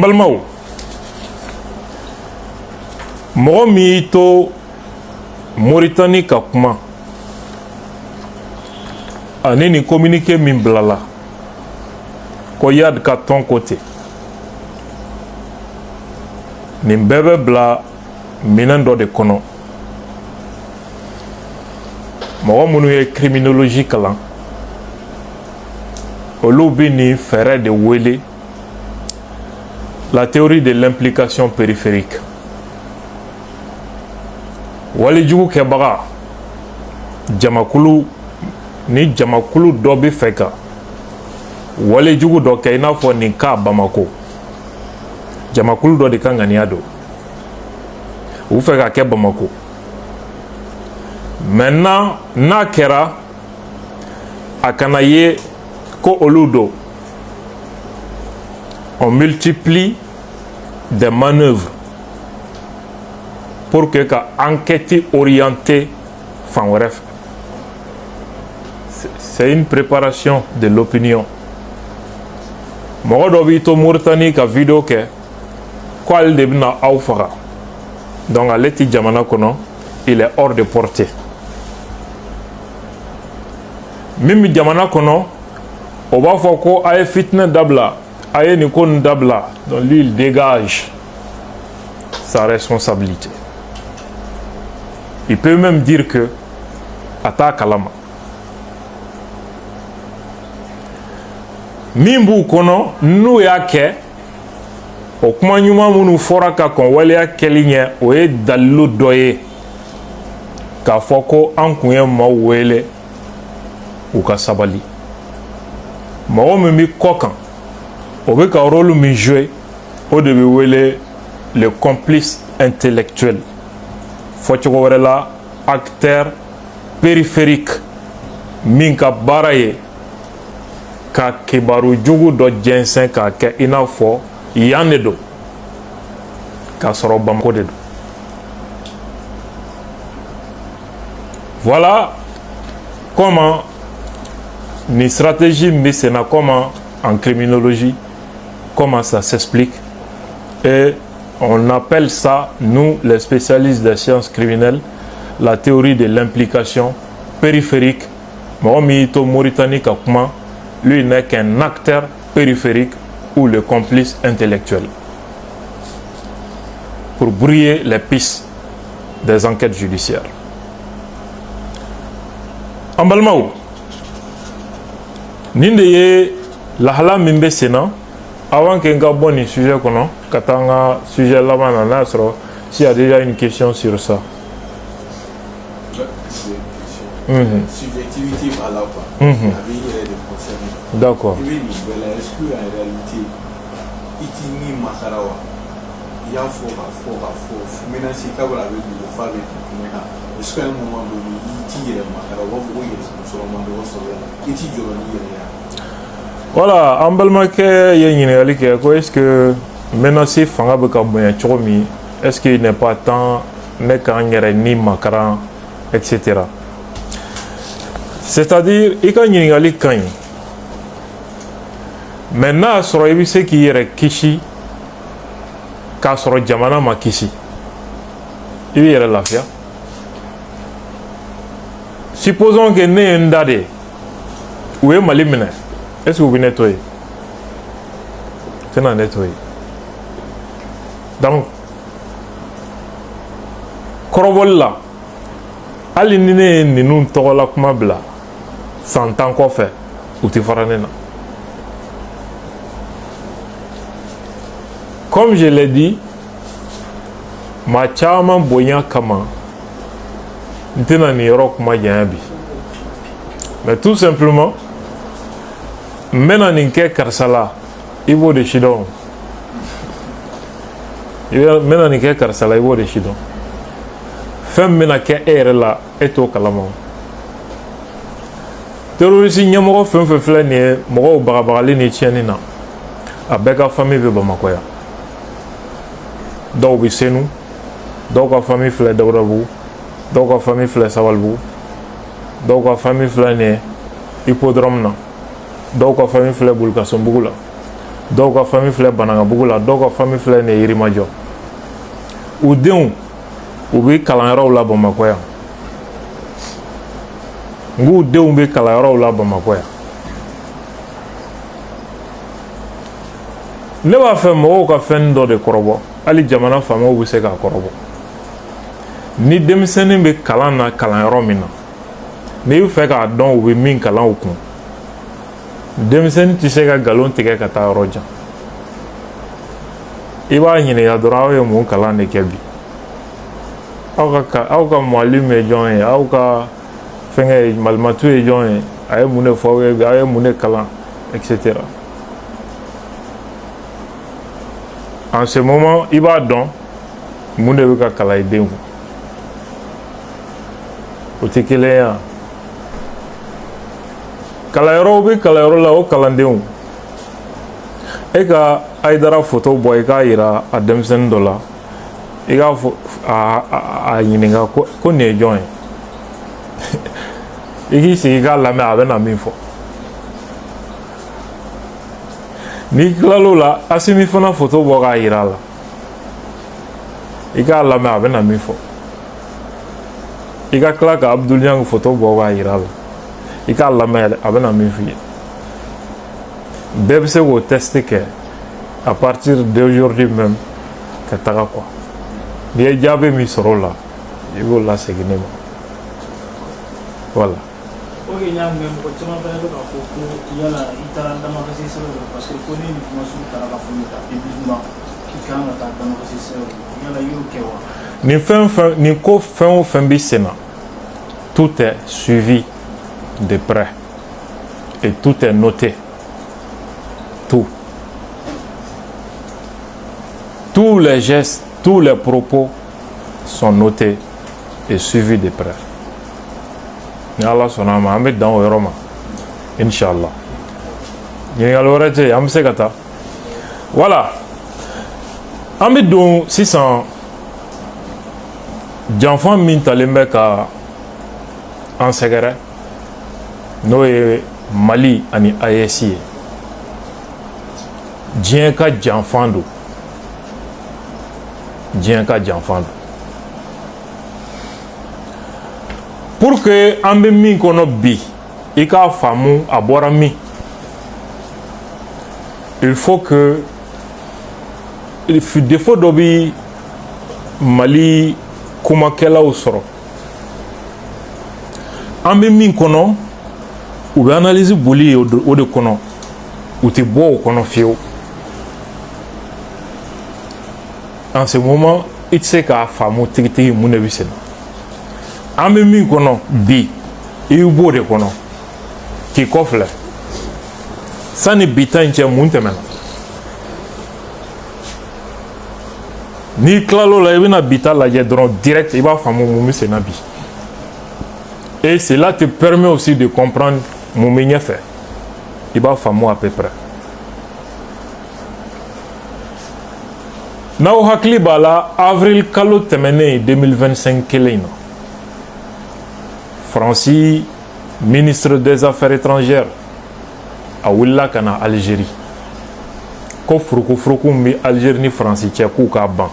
Balmao mɔgɔ min y'i to Moritani ka kuma ani ni communiqué min bilala ko Yad ka tɔn ko ten nin bɛɛ bɛ bila minɛn dɔ de kɔnɔ mɔgɔ minnu ye criminologie kalan olu bɛ nin fɛɛrɛ de wele la théorie de l'implication périphérique. Walijugu kɛbaga jamakulu ni jamakulu dɔ bɛ fɛ ka walijugu dɔ kɛ i n'a fɔ nin ka Bamako jamakulu dɔ de ka ŋaniya don u fɛ ka kɛ Bamako maintenant n'a kɛra a kana ye ko olu don on multiplie des manœuvres pour que ka enquête orientée fan wɛrɛ fɛ. C'est une préparation de l'opinion. Mɔgɔ dɔ b'i to Moritani ka vidéo kɛ ko ale de bɛna aw faga donc ale ti jamana kɔnɔ il est hors de portée. Min bɛ jamana kɔnɔ o b'a fɔ ko a ye fitinɛ dabila a ye nin ko nin dabila donc lui il dégage sa responsabilité. Il peut même dire que a t'a kalama min b'u kɔnɔ n'u y'a kɛ o kuma ɲuman minnu fɔra ka kɔn waleya kɛli ɲɛ o ye dalilu dɔ ye k'a fɔ ko an kun ye maaw wele u ka sabali mɔgɔ min bɛ kɔ kan o bɛ ka rôle min jouer o de bɛ wele le complice intellectuel fɔcogo wɛrɛ la acteur périphérique min ka baara ye ka kibaru jugu dɔ jɛnsɛn k'a kɛ i n'a fɔ yan de don k'a sɔrɔ Bamako de don. Voilà comment ni stratégie min bɛ sen na comment en criminologie comment ça s'explique et on appelle ça, nous, les spécialistes des sciences criminelles, la théorie de l'implication périphérique. Mito Moritani Kakuma, lui n'est qu'un acteur périphérique ou le complice intellectuel pour brouiller les pistes des enquêtes judiciaires. En Balmao, Nindeye, lahala mimbe sena, avant que nous bon sujet qu'on katanga sujet là bas s'il y a déjà une question sur ça. Subjectivité à la fois. D'accord. Est-ce que en réalité, itini makarawa, il y a fort. Maintenant si quand vous avez le faire avec le est-ce qu'à un moment donné, il tire le makarawa, vous voyez sur le monde de votre il tire le voilà, en Balmake, il y a une réalité. Est-ce que maintenant si Fanga Beka Boya Chomi, est-ce qu'il n'est pas temps n'est qu'un ni makaran, etc. C'est-à-dire, il y a une réalité. Maintenant, sur le ce qui est Kishi, car sur le Jamana ma Kishi, il y a la fia. Supposons que n'est un dade, où est Malimene. Est-ce que vous nettoyez? C'est non nettoyer. Donc, Korobol là, alinine ni nous tola kuma bla, 100 ans quoi faire, ou tu feras nena. Comme je l'ai dit, ma chama boya kama, n'tena ni rock ma yabi. Mais tout simplement, maintenant ninke karsala ibo de shidon maintenant ninke karsala ibo de shidon fem mena ke ere la eto kalama terroriste nyamoro fem fle ne mo bagabagali ni tieni na abeka famille be Bamako ya daw bi senu daw ka famille fle dawrabu daw ka famille fle sawalbu daw ka famille fle ne hippodrome na dɔw ka famille filɛ Bolikason bugu la dɔw ka famille filɛ Banangabugu la, dɔw ka famille filɛ nin ye Yirimajɔ. U denw u bɛ kalanyɔrɔw la Bamakɔ yan. Ng'u denw bɛ kalanyɔrɔw la Bamakɔ yan. Ne b'a fɛ mɔgɔw ka fɛn dɔ de kɔrɔbɔ, hali jamana faamaw bɛ se k'a kɔrɔbɔ. Ni denmisɛnnin bɛ kalan na kalanyɔrɔ min na, n'i bɛ fɛ k'a dɔn u bɛ min kalan u kun, denmisɛnnin tɛ se ka nkalon tigɛ ka taa yɔrɔ jan. I b'a ɲininka dɔrɔn aw ye mun kalan de kɛ bi? Aw ka mɔgɔlim ye jɔn ye? Aw ka fɛngɛ ye malimatu ye jɔn ye? A ye mun de fɔ aw ye? A ye mun de kalan, etc. En ce moment, i b'a dɔn mun de bɛ ka kalan i den kun. O tɛ kelen ye wa? Kalanyɔrɔw bɛ kalanyɔrɔ la o kalandenw. E ka Ayidara photo bɔ i k'a yira a denmisɛnnin dɔ la, i k'a fɔ a ɲininka ko nin ye jɔn ye? I k'i sigi k'a lamɛn a bɛ na min fɔ. N'i tilal'o la, Asimi fana photo bɔ k'a yira a la, i k'a lamɛn a bɛ na min fɔ. I ka tila ka Abdul Niang photo bɔ k'a yira a la, i k'a lamɛn a bɛ na min f'i ye. Bɛɛ bɛ se k'o test kɛ à partir d'aujourd'hui même ka taga quoi. N'i ye jaabi min sɔrɔ o la, i b'o lasegin ne ma. Voilà. Ok, il y a un même côté, mais il y a la démocratie, parce que connaît une dimension de la famille, qui quand la démocratie, il y a la yoke. Ni ko fɛn o fɛn bɛ sen na, tout est suivi de près et tout est noté. Tout. Tous les gestes, tous les propos sont notés et suivis de près. Ni Ala sɔnna ma, an bɛ dan o yɔrɔ ma, Inch'Allah. Ɲininkali wɛrɛ tɛ yen, an bɛ se ka taa. Voilà. An bɛ don sisan janfan min talen bɛ ka an sɛgɛrɛ, n'o ye Mali ani AES ye. Diɲɛ ka janfan don. Diɲɛ ka janfan don. Pour que an bɛ min kɔnɔ bi, i k'a faamu a bɔra min. Il faut que défaut dɔ bɛ Mali kumakɛlaw sɔrɔ. An bɛ min kɔnɔ, u bɛ analyse boli o de kɔnɔ, u tɛ bɔ o kɔnɔ fiyewu. En ce moment, i tɛ se k'a faamu tigitigi mun de bɛ sen na. An bɛ min kɔnɔ bi, i b'o de kɔnɔ k'i kɔfilɛ. Sani bi ta in cɛ mun tɛmɛna. N'i tilal'o la, i bɛna bi ta lajɛ dɔrɔn direct i b'a faamu mun bɛ sen na bi. Et cela te permet aussi de comprendre mun bɛ ɲɛfɛ. I b'a faamu à peu près. N'aw hakili b'a la, avril kalo tɛmɛnen 2025 kelen in na, Faransi ministre des affaires étrangères a wulila ka na Algérie. Ko furukufuruku min bɛ Algérie ni Faransi cɛ k'u k'a ban.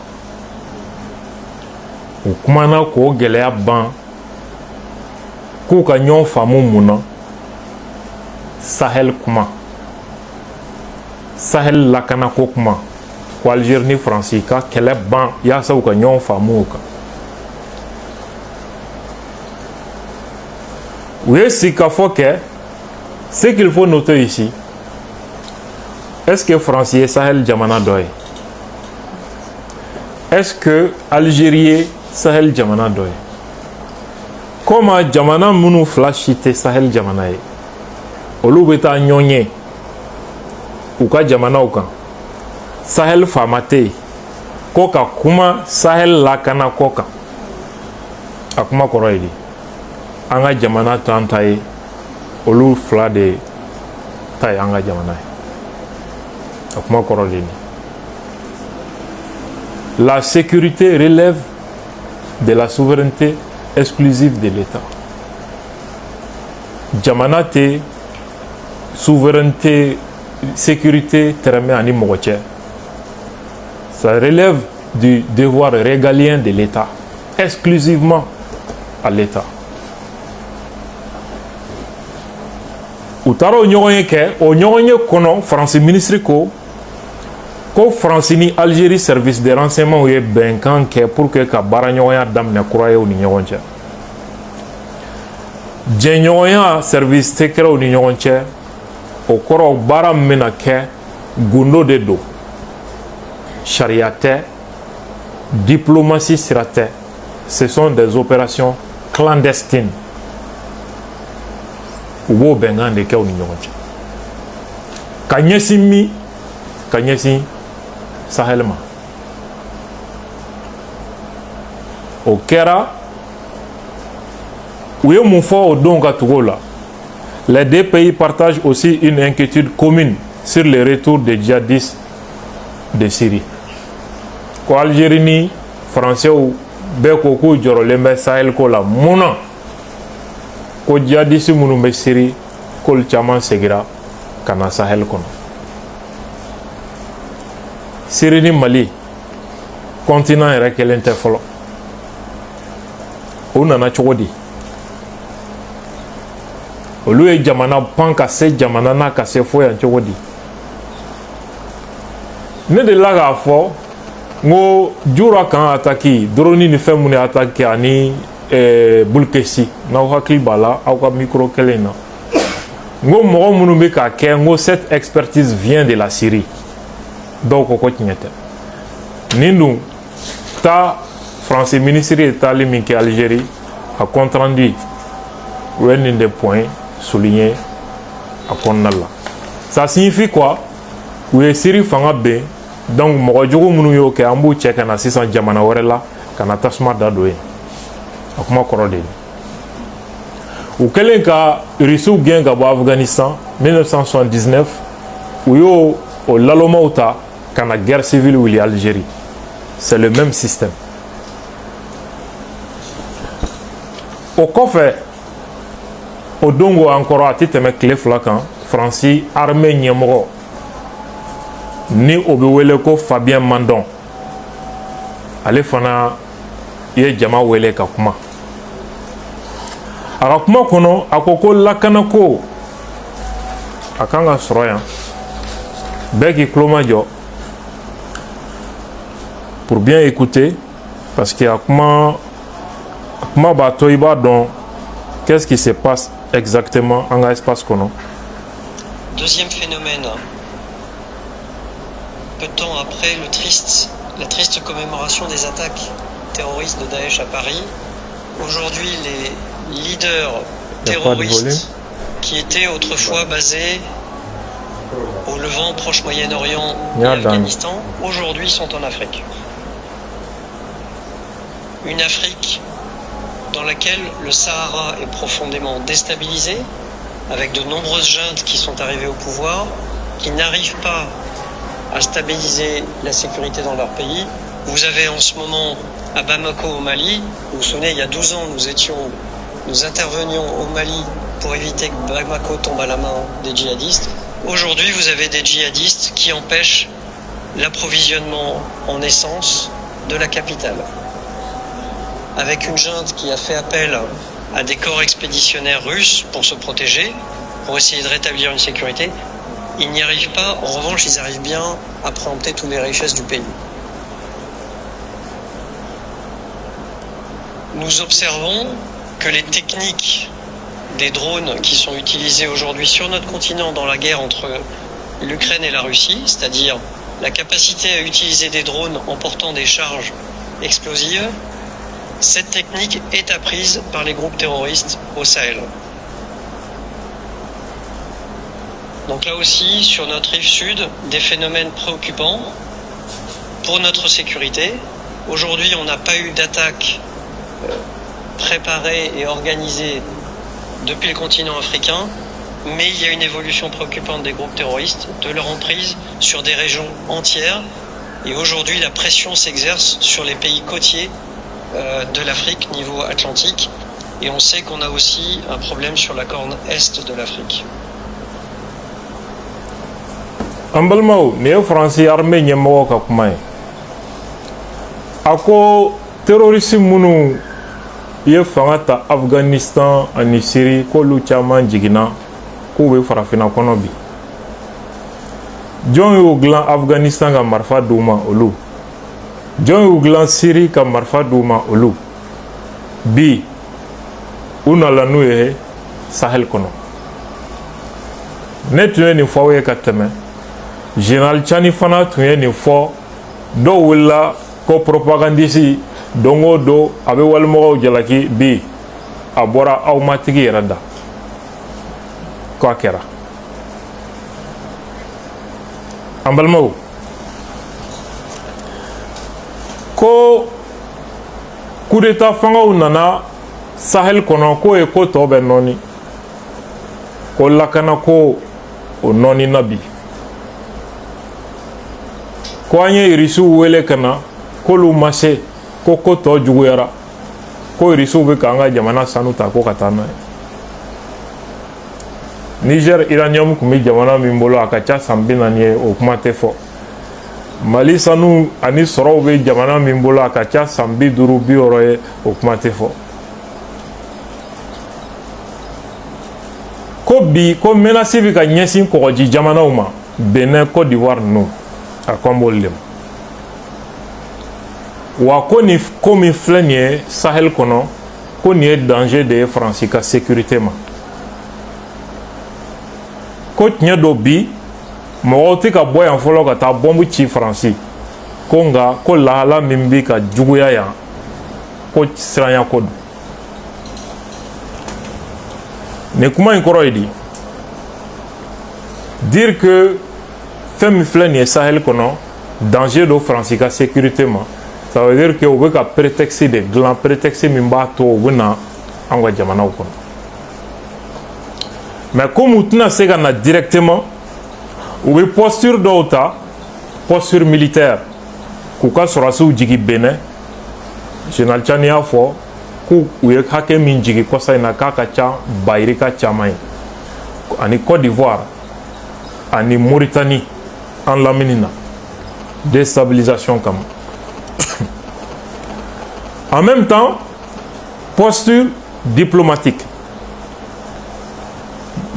U kumana k'o gɛlɛya ban, k'u ka ɲɔgɔn faamu mun na? Sahel kuma, Sahel lakanako kuma, ko Algérie ni Faransi ka kɛlɛ ban yaasa u ka ɲɔgɔn faamu o kan. U ye sikafɔ kɛ. Ce qu'il faut noter ici, est-ce que Faransi ye Sahel jamana dɔ ye? Est-ce que Algérie ye Sahel jamana dɔ ye? Comme jamana minnu fila si tɛ Sahel jamana ye, olu bɛ taa ɲɔgɔn ye u ka jamanaw kan. Sahel faama tɛ yen ko ka kuma Sahel lakana ko kan. A kuma kɔrɔ ye di? An ka jamana to an ta ye, olu fila de ta ye an ka jamana ye. A kuma kɔrɔ de ni. La sécurité relève de la souveraineté exclusive de l'État. Jamana tɛ souveraineté sécurité terme ani mogoche. Ça relève du devoir régalien de l'État, exclusivement à l'État. Utaro o ɲɔgɔn ye kono France ministre ko France ni Algérie service de renseignement ye bɛnkan kɛ pour que ka baara ɲɔgɔnya daminɛ kura ye u ni ɲɔgɔn cɛ. Jɛɲɔgɔnya service secret u ni ɲɔgɔn cɛ o kɔrɔ baara min bɛna kɛ gundo de don, sariya tɛ, diplomatie sira tɛ. Ce sont des opérations clandestines. U b'o bɛnkan de kɛ u ni ɲɔgɔn cɛ ka ɲɛsin min, ka ɲɛsin Sahel ma. O kɛra u ye mun fɔ o don ka tugu o la. Les deux pays partagent aussi une inquiétude commune sur le retour des djihadistes de Syrie. Ko Algérie ni Français bɛɛ ko k'u jɔrɔlen bɛ Sahel ko la mun na ko djihadistes minnu bɛ Syrie k'olu caman segira ka na Sahel kɔnɔ. Syrie ni Mali continent yɛrɛ kelen tɛ fɔlɔ. O nana cogo di? Olu ye jamana pan ka se jamana na ka se fo yan cogo di? Ne delila k'a fɔ n ko jura kan ataki drone ni fɛn minnu ataki ani bulkesi n'aw hakili b'a la aw ka micro kelen na. N ko mɔgɔ minnu bɛ k'a kɛ n ko cette expertise vient de la Syrie. Dɔw ko ko tiɲɛ tɛ. Nin dun ta France ministre ye taali min kɛ Algérie a compte rendu u ye nin de point souligné a kɔnɔna la. Ça signifie quoi? U ye Syrie fanga ben, donc mɔgɔ jugu minnu y'o kɛ an b'u cɛ ka na sisan jamana wɛrɛ la ka na tasuma da don yen. A kuma kɔrɔ de ye. U kɛlen ka Russiw gɛn ka bɔ Afghanistan 1979 u y'o o lalomaw ta ka na guerre civile wuli Algérie. C'est le même système. O kɔfɛ o dongo encore a tɛ tɛmɛ tile fila kan Faransi armée ɲɛmɔgɔ ni o bɛ wele ko Fabien Mandon ale fana ye jama wele ka kuma. A ka kuma kɔnɔ a ko ko lakanako a kan ka sɔrɔ yan bɛɛ k'i tulo majɔ pour bien écouter parce que a kuma b'a to i b'a dɔn qu'est-ce qui se passe exactement en espace kɔnɔ. Deuxième phénomène, peu de temps après la triste commémoration des attaques terroristes de Daesh à Paris, aujourd'hui les leaders terroristes qui étaient autrefois basés au Levant, Proche-Moyen-Orient et Afghanistan, aujourd'hui sont en Afrique. Une Afrique dans laquelle le Sahara est profondément déstabilisé, avec de nombreuses juntes qui sont arrivées au pouvoir, qui n'arrivent pas à stabiliser la sécurité dans leur pays. Vous avez en ce moment à Bamako au Mali, vous vous souvenez, il y a 12 ans, nous intervenions au Mali pour éviter que Bamako tombe à la main des djihadistes. Aujourd'hui, vous avez des djihadistes qui empêchent l'approvisionnement en essence de la capitale. Avec une junte qui a fait appel à des corps expéditionnaires russes pour se protéger, pour essayer de rétablir une sécurité. Ils n'y arrivent pas, en revanche, ils arrivent bien à préempter toutes les richesses du pays. Nous observons que les techniques des drones qui sont utilisés aujourd'hui sur notre continent dans la guerre entre l'Ukraine et la Russie, c'est-à-dire la capacité à utiliser des drones en portant des charges explosives, cette technique est apprise par les groupes terroristes au Sahel. Donc là aussi, sur notre rive sud, des phénomènes préoccupants pour notre sécurité. Aujourd'hui, on n'a pas eu d'attaque préparée et organisée depuis le continent africain, mais il y a une évolution préoccupante des groupes terroristes, de leur emprise sur des régions entières. Et aujourd'hui, la pression s'exerce sur les pays côtiers de l'Afrique, niveau atlantique. Et on sait qu'on a aussi un problème sur la corne est de l'Afrique. an balimaw nin ye faransi armée ɲɛmɔgɔ ka kuma ye a ko terroriste minnu ye fanga ta Afghanistan ani Syrie k'olu caman jiginna k'u bɛ farafinna kɔnɔ bi jɔn y'u dilan Afghanistan ka marifa d'u ma olu jɔn y'u dilan Syrie ka marifa d'u ma olu bi u nana n'u ye Sahel kɔnɔ ne tun ye nin fɔ aw ye ka tɛmɛ Général Tchani fana tun ye nin fɔ dɔw wulila ko propagandiste don o don a bɛ walimɔgɔw jalaki bi a bɔra aw matigi yɛrɛ da ko a kɛra an balimaw ko coup d'état fangaw nana Sahel kɔnɔ k'o ye ko tɔ bɛ nɔɔni ko lakana ko o nɔɔni na bi ko an ye irisiw wele ka na k'olu ma se ko tɔ juguyara ko irisiw bɛ k'an ka jamana sanu ta ko ka taa n'a ye Niger uranium tun bɛ jamana min bolo a ka ca san 40 ye o kuma tɛ fɔ Mali sanu ani sɔrɔw bɛ jamana min bolo a ka ca san 50 60 ye o kuma tɛ fɔ ko bi ko menace bɛ ka ɲɛsin kɔgɔji jamanaw ma Benin Côte d'Ivoire ninnu a ko an b'olu de ma wa ko nin ko min filɛ nin ye Sahel kɔnɔ ko nin ye danger de ye Faransi ka sécurité ma ko tiɲɛ dɔ bi mɔgɔw tɛ ka bɔ yan fɔlɔ ka taa bɔnbu ci Faransi ko nka ko lahala min bɛ ka juguya yan ko siranya ko don nin kuma in kɔrɔ ye di dire que fɛn min filɛ nin ye Sahel kɔnɔ danger do Faransi ka sécurité ma ça veut dire que u bɛ ka prétexte de dilan prétexte min b'a to u bɛ na an ka jamanaw kɔnɔ mais comme u tɛna se ka na directement u bɛ posture dɔw ta posture militaire k'u ka sɔrɔdasiw jigin Benin Général Tchani y'a fɔ k'u ye hakɛ min jigin kɔsa in na k'a ka ca bayirika caman ye ani Côte d'Ivoire ani Mauritanie an lamini na déstabilisation kama en même temps posture diplomatique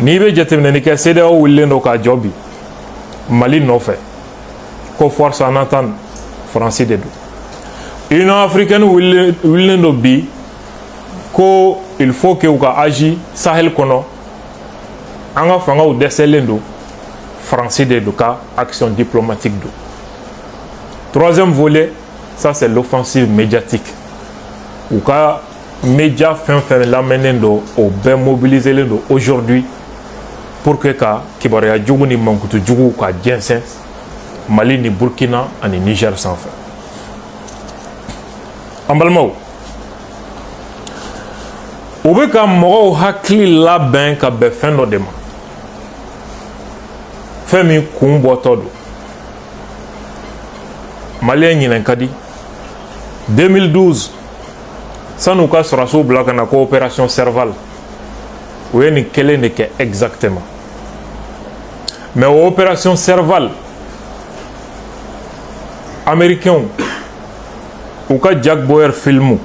n'i bɛ jateminɛli kɛ CEDEAO wulilen don k'a jɔ bi Mali nɔfɛ ko force en entente Faransi de don Union africaine wulilen don bi ko il faut que u ka agir Sahel kɔnɔ an ka fangaw dɛsɛlen don Faransi de don ka action diplomatique don troisième volet ça c'est l'offensive médiatique u ka média fɛn fɛn lamɛnnen don o bɛɛ mobiliselen don aujourd'hui pour que ka kibaruya jugu ni mankutu jugu ka jɛnsɛn Mali ni Burkina ani Niger sanfɛ an balimaw u bɛ ka mɔgɔw hakili labɛn ka bɛn fɛn dɔ de ma fɛn min kun bɔtɔ don Maliyɛn ɲinɛ ka di 2012 sani u ka sɔrɔdasiw bila ka na ko opération Serval u ye nin kelen de kɛ exactement mais o opération Serval américains u ka Jack Bauer filmu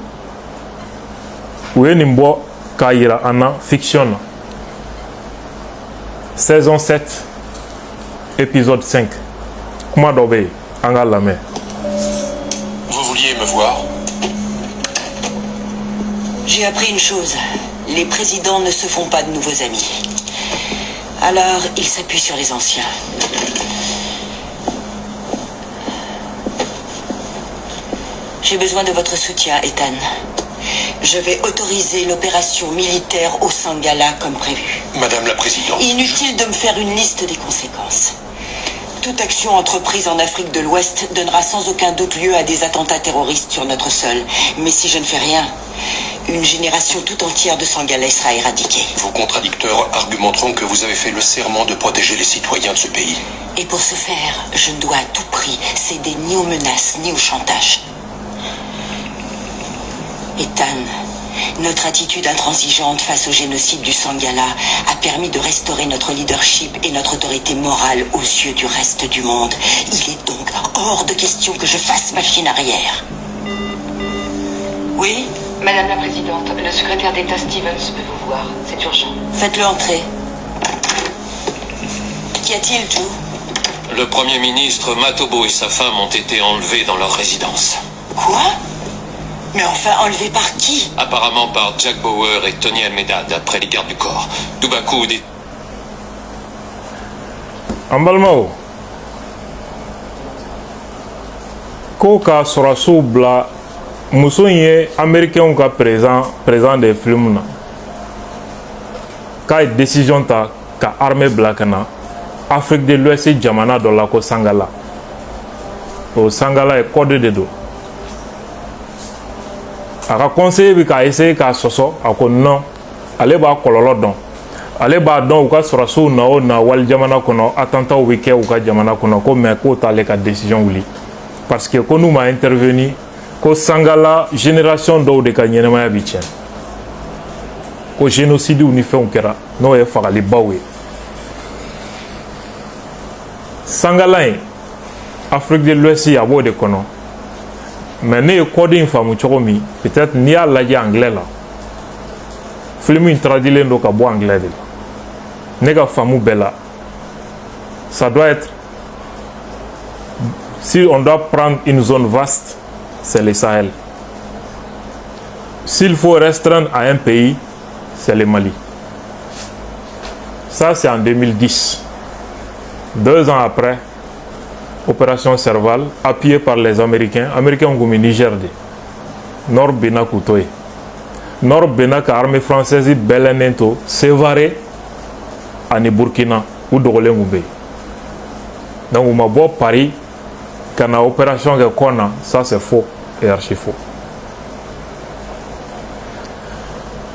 u ye nin bɔ k'a yira an na fiction na saison 7 épisode 5 kuma dɔ bɛ yen an ka lamɛn. Vous vouliez me voir? J'ai appris une chose. Les présidents ne se font pas de nouveaux amis. Alors, ils s'appuient sur les anciens. J'ai besoin de votre soutien, Ethan. Je vais autoriser l'opération militaire au Sangala comme prévu. Madame la Présidente... Inutile de me faire une liste des conséquences. Toute action entreprise en Afrique de l'Ouest donnera sans aucun doute lieu à des attentats terroristes sur notre sol. Mais si je ne fais rien, une génération tout entière de Sangalais sera éradiquée. Vos contradicteurs argumenteront que vous avez fait le serment de protéger les citoyens de ce pays. Et pour ce faire, je ne dois à tout prix céder ni aux menaces ni au chantage. Ethan, Notre attitude intransigeante face au génocide du Sangala a permis de restaurer notre leadership et notre autorité morale aux yeux du reste du monde. Il est donc hors de question que je fasse machine arrière. Oui? Madame la Présidente, le secrétaire d'État Stevens veut vous voir. C'est urgent. Faites-le entrer. Qu'y a-t-il, Joe? Le Premier ministre Matobo et sa femme ont été enlevés dans leur résidence. Quoi? Mais enfin, enlevé par qui? Apparemment par Jack Bauer et Tony Almeida, d'après les gardes du corps. Tout d'un coup, des... Ambalmao. Koka Soraso Bla Moussoye américain ka présent des films. Ka décision ta ka armée blakana. Afrique de l'Ouest jamana dans la ko Sangala. O Sangala est code de dos. A conseiller bi ka essayer ka soso ako non ale ba kololo don ale ba don u ka suraso na o na wal jamana kono attentat u ke u ka jamana kono ko mais ko ta le ka décision wuli parce que ko nous ma intervenu ko Sangala génération do de ka nyenema ya bichen ko génocide u ni fɛnw kɛra no ye fagali baw ye Sangala Afrique de l'Ouest ya bo de kono mais ne ye code in faamu cogo min peut-être n'i y'a lajɛ anglais la film in traduilen do ka bɔ anglais de la ne ka faamu bɛɛ la ça doit être si on doit prendre une zone vaste c'est le Sahel s'il faut restreindre à un pays c'est le Mali ça c'est en 2010 2 ans après opération Serval, appuyée par les Américains ont mis Niger de Nord Bena Koutoye. Nord Bena ka armée française Belenento, Sévaré, en Burkina, ou Dogolengoube. Donc, on m'a beau Paris, quand on a opération que Kona, ça c'est faux et archi faux.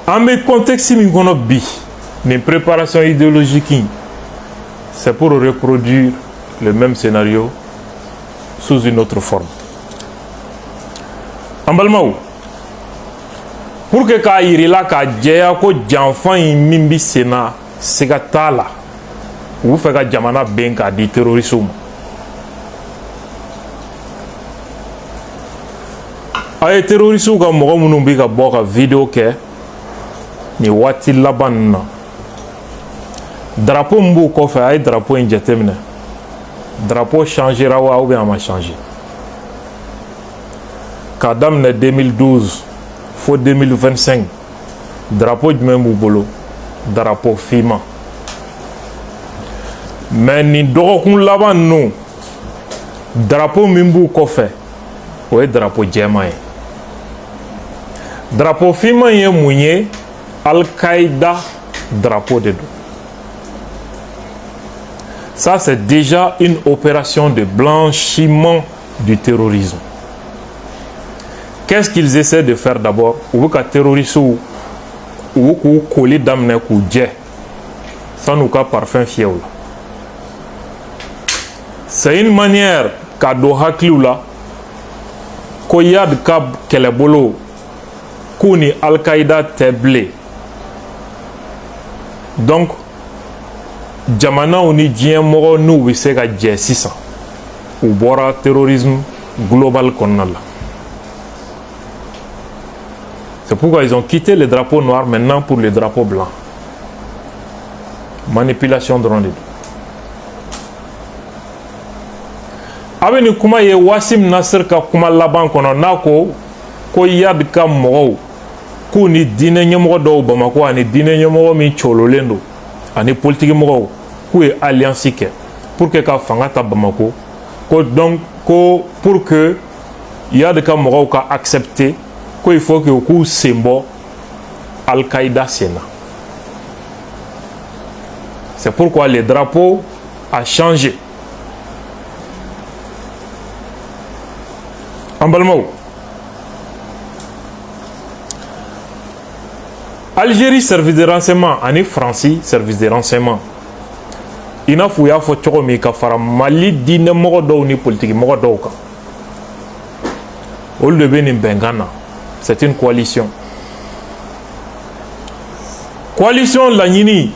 En mes contextes, mes préparations idéologiques, c'est pour reproduire le même scénario sous une autre forme. Ambalmaou, pour que ka yirila ka jɛya ko janfan in min bi senna siga t'a la u fɛ ka jamana ben k'a di terroristiw ma a ye terroristiw ka mɔgɔ minnu bi ka bɔ ka video kɛ ni waati laban ninnu na drapeau min b'u kɔfɛ a ye drapeau in jateminɛ drapeau changera ou bien a ma changé k'a daminɛ 2012 fo 2025 drapeau jumɛn b'u bolo drapeau finman mais nin dɔgɔkun laban ninnu drapeau min b'u kɔfɛ o ye drapeau jɛman ye drapeau finman ye mun ye Al-Qaïda drapeau de don. Ça, c'est déjà une opération de blanchiment du terrorisme. Qu'est-ce qu'ils essaient de faire d'abord? Ou que terroristes ou coller d'amne ou djé. Ça nous cas parfum fiel. C'est une manière qu'a dohakliou là koyad kab kelebolo kuni Al-Qaïda teblé. Donc jamana oni diɲɛ mɔgɔ n'u bɛ se ka jɛ sisan u bɔra terrorisme global kɔnɔna la c'est pourquoi ils ont quitté le drapeau noir maintenant pour le drapeau blanc manipulation dɔrɔn de don a bɛ nin kuma ye Wasim Nasir ka kuma laban kɔnɔ n'a ko Yad ka mɔgɔw k'u ni diinɛ ɲɛmɔgɔ dɔw Bamako ani diinɛ ɲɛmɔgɔ min cololen don ani politique mɔgɔw k'u ye alliance kɛ pour que ka fanga ta Bamako ko donc ko pour que Yad ka mɔgɔw ka accepter ko il faut que k'u sen bɔ Al-Qaïda sen na c'est pourquoi le drapeau a changé en balimaw Algérie service de renseignement ani Franci service de renseignement i n'a fɔ u y'a fɔ cogo min ka fara Mali diinɛ mɔgɔ dɔw ni politique mɔgɔ dɔw kan olu de bɛ nin bɛnkan na c'est une coalition coalition laɲini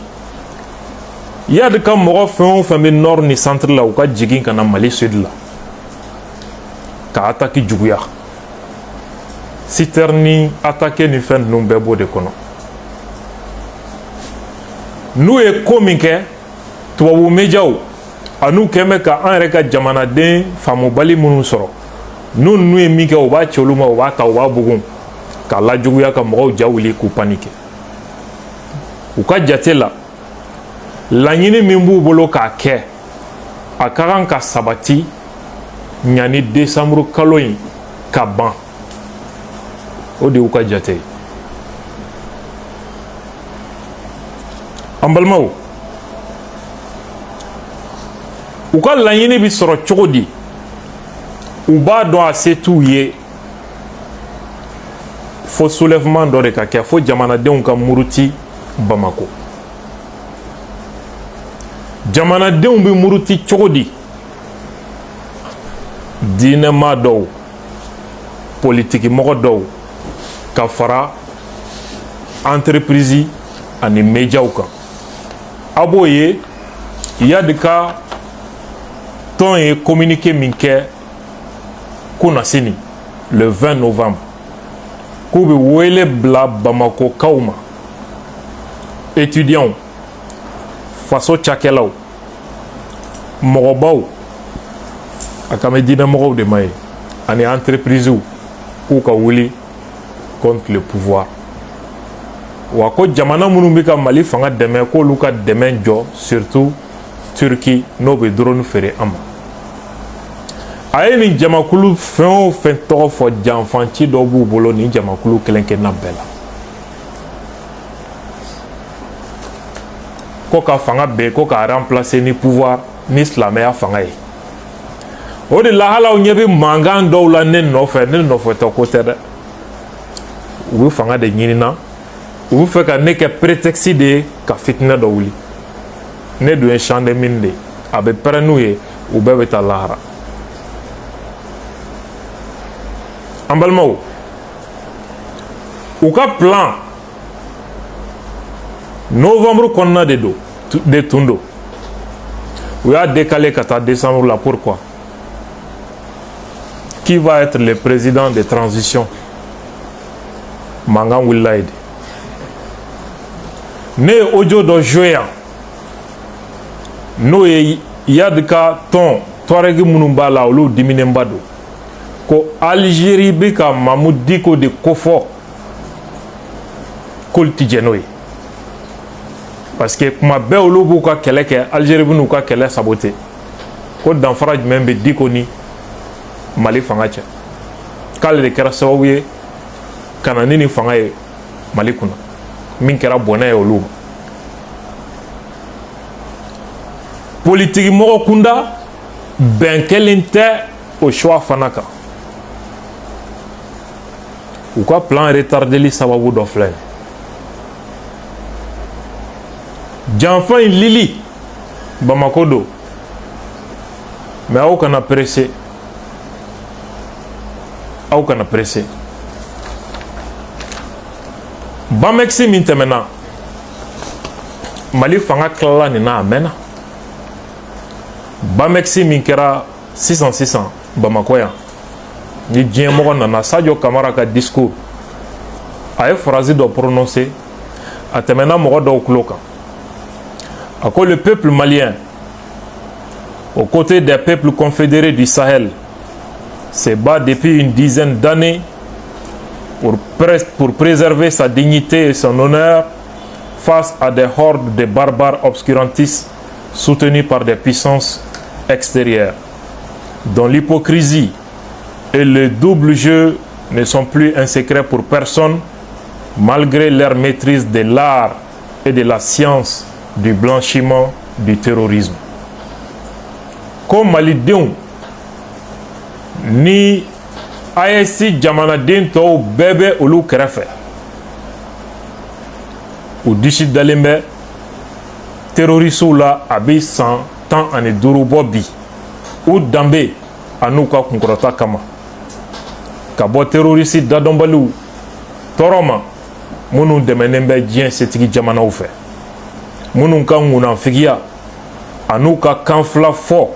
ya de ka mɔgɔ fɛn o fɛn bɛ nord ni centre la u ka jigin ka na Mali sud la ka attaque juguya citerne ni attaque ni fɛn ninnu bɛɛ b'o de kɔnɔ n'u ye ko min kɛ tubabu médiaw an'u kɛn bɛ ka an yɛrɛ ka jamanaden faamubali minnu sɔrɔ n'u ye min kɛ u b'a cɛ olu ma u b'a ta u b'a bugun k'a lajuguya ka mɔgɔw ja wuli k'u paniquer u ka jate la laɲini min b'u bolo k'a kɛ a ka kan ka sabati ɲani décembre kalo in ka ban o de y'u ka jate ye an balimaw u ka laɲini bi sɔrɔ cogo di u b'a dɔn a se t'u ye fo soulèvement dɔ de ka kɛ fo jamanadenw ka muruti Bamako jamanadenw bɛ muruti cogo di diinɛma dɔw politikimɔgɔ dɔw ka fara entreprise ani médiaw kan a b'o ye Iyad ka tɔn ye communiqué min kɛ kunasini le 20 novembre k'u bɛ wele bila Bamakokaw ma étudiants faso cakɛlaw mɔgɔbaw a ka mɛn diinɛmɔgɔw de ma ye ani entreprises k'u ka wuli contre le pouvoir wa ko jamana minnu bɛ ka Mali fanga dɛmɛ k'olu ka dɛmɛ jɔ surtout Turquie n'o bɛ drone feere an ma a ye nin jamakulu fɛn o fɛn tɔgɔ fɔ janfanci dɔw b'u bolo nin jamakulu kelen-kelenna bɛɛ la ko ka fanga bɛɛ ko ka remplacer ni pouvoir ni silamɛya fanga ye o de la halaw ɲɛ bɛ mankan dɔw la ne nɔfɛ tɛ ko tɛ dɛ u bɛ fanga de ɲinina u bɛ fɛ ka ne kɛ prétexte de ye ka fitinɛ dɔ wuli ne dun ye champ de mine de ye a bɛ pɛrɛn n'u ye u bɛɛ bɛ taa lahara an balimaw u ka plan novembre kɔnɔna de tun don u y'a décalé ka taa décembre la pourquoi qui va être le président de transition mankan wulila ye de ne ye audio dɔ joué yan n'o ye Iyad ka tɔn Touareg minnu b'a la olu diminenba don ko Algérie bɛ ka Mamu Diko de kofɔ k'olu tɛ jɛn n'o ye parce que kuma bɛɛ olu b'u ka kɛlɛ kɛ Algérie bɛ n'u ka kɛlɛ saboter ko danfara jumɛn bɛ Diko ni Mali fanga cɛ k'ale de kɛra sababu ye ka na ni nin fanga ye Mali kunna min kɛra bɔnɛ ye olu ma politikimɔgɔ kunda bɛn kɛlen tɛ o choix fana kan u ka plan retardeli sababu dɔ filɛ janfa in lili Bamako do mais aw kana pressé Bamexi min tɛmɛna Mali fanga tilala nin na a mɛnna Bamexi min kɛra sisan Bamako yan ni diɲɛmɔgɔ nana Sadio Kamara ka discours a ye phrase dɔ prononcer a tɛmɛna mɔgɔ dɔw tulo kan a ko le peuple malien aux côtés des peuples confédérés du Sahel se bat depuis une dizaine d'années pour préserver sa dignité et son honneur face à des hordes de barbares obscurantistes soutenus par des puissances extérieures, dont l'hypocrisie et le double jeu ne sont plus un secret pour personne, malgré leur maîtrise de l'art et de la science du blanchiment du terrorisme. Comme Malidenw ni AES jamanaden tɔw bɛɛ bɛ olu kɛrɛfɛ u disi dalen bɛ terrorisiw la a bɛ san 15 bɔ bi u danbe an'u ka kunkɔrɔta kama ka bɔ terrorisi dadɔnbaliw tɔɔrɔ ma minnu dɛmɛnen bɛ diɲɛ setigi jamanaw fɛ minnu ka ŋunafigiya an'u ka kan fila fɔ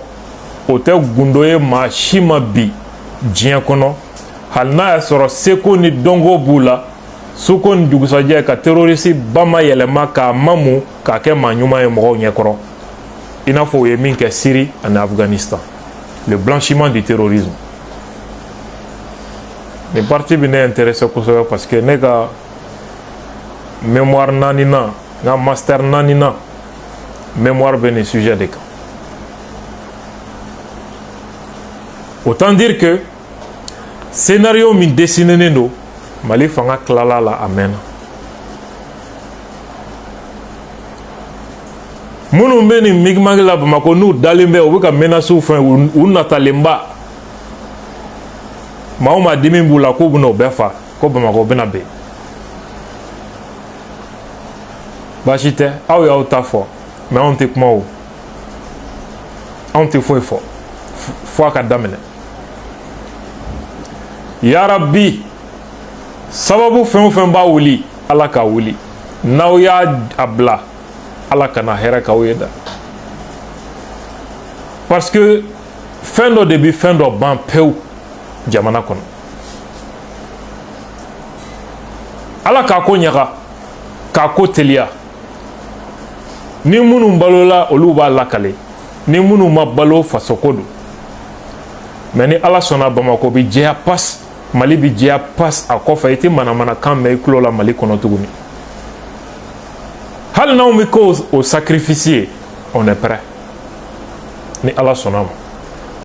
o tɛ gundo ye maa si ma bi diɲɛ kɔnɔ hali n'a y'a sɔrɔ seko ni dɔnko b'u la suko ni dugusajɛ ka terorisi bama yɛlɛma k'a mamu k'a kɛ maa ɲuman ye mɔgɔw ɲɛkɔrɔ i n'a fɔ u ye min kɛ Syrie ani Afghanistan le blanchiment du terrorisme. Ni parti bi ne intéressé kosɛbɛ parce que ne ka mémoire naaninan n ka master naaninan mémoire bɛ nin sujet de kan. Autant dire que scénario min dessinenen don Mali fanga tilala la a mɛnna. Minnu bɛ nin migimagi la Bamakɔ n'u dalen bɛ u bɛ ka menaces fɛn u natalenba maa o maa dimi b'u la k'u bɛna o bɛɛ fa ko Bamakɔ bɛna ben. Baasi tɛ aw y'aw ta fɔ mais anw tɛ kuma o anw tɛ foyi fɔ fo a ka daminɛ. Yarabi sababu fɛn o fɛn b'a wuli Ala k'a wuli n'aw y'a bila Ala kana hɛrɛ k'aw ye da parce que fɛn dɔ de bi fɛn dɔ ban pewu jamana kɔnɔ. Ala k'a ko ɲaga k'a ko teliya ni minnu balola olu b'a lakale ni minnu ma balo fasoko don mais ni Ala sɔnna Bamakɔ bi jɛya pas Mali bi jɛya pas a kɔfɛ i tɛ manamanakan mɛn i tulo la Mali kɔnɔ tuguni. Hali n'anw bɛ k'o sacrifice on est prêt ni Ala sɔnna ma.